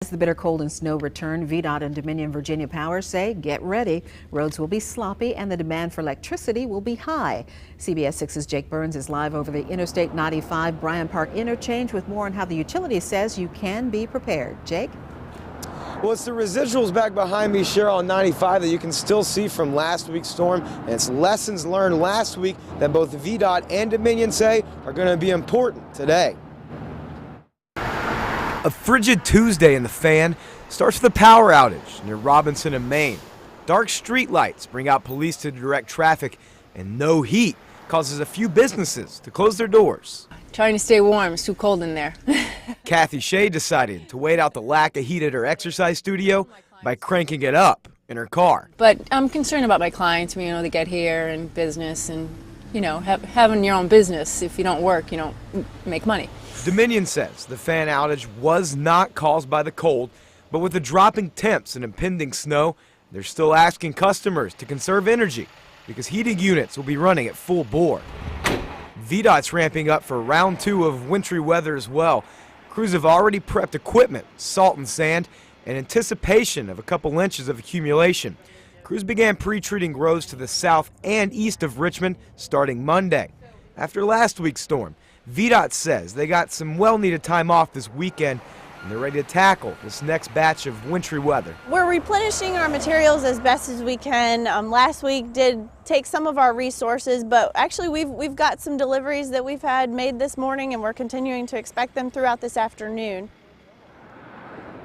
As the bitter cold and snow return, VDOT and Dominion Virginia Power say get ready. Roads will be sloppy and the demand for electricity will be high. CBS 6's Jake Burns is live over the Interstate 95 Bryant Park interchange with more on how the utility says you can be prepared. Jake? Well, it's the residuals back behind me, Cheryl, on 95 that you can still see from last week's storm. And it's lessons learned last week that both VDOT and Dominion say are going to be important today. A frigid Tuesday in the fan starts with a power outage near Robinson and Maine. Dark street lights bring out police to direct traffic, and no heat causes a few businesses to close their doors. Trying to stay warm, it's too cold in there. Kathy Shea decided to wait out the lack of heat at her exercise studio by cranking it up in her car. But I'm concerned about my clients, they get here and business and, having your own business. If you don't work, you don't make money. Dominion says the fan outage was not caused by the cold, but with the dropping temps and impending snow, they're still asking customers to conserve energy because heating units will be running at full bore. VDOT's ramping up for round 2 of wintry weather as well. Crews have already prepped equipment, salt and sand, in anticipation of a couple inches of accumulation. Crews began pre-treating roads to the south and east of Richmond starting Monday. After last week's storm, VDOT says they got some well-needed time off this weekend, and they're ready to tackle this next batch of wintry weather. We're replenishing our materials as best as we can. Last week did take some of our resources, but actually we've got some deliveries that we've had made this morning, and we're continuing to expect them throughout this afternoon.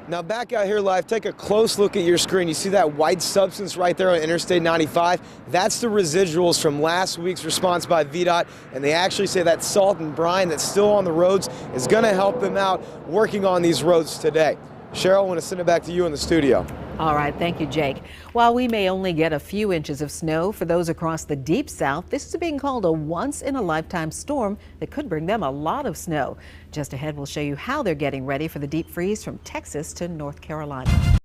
Now back out here live, take a close look at your screen. You see that white substance right there on Interstate 95? That's the residuals from last week's response by VDOT, and they actually say that salt and brine that's still on the roads is going to help them out working on these roads today. Cheryl, I want to send it back to you in the studio. All right, thank you, Jake. While we may only get a few inches of snow, for those across the deep south, this is being called a once-in-a-lifetime storm that could bring them a lot of snow. Just ahead, we'll show you how they're getting ready for the deep freeze from Texas to North Carolina.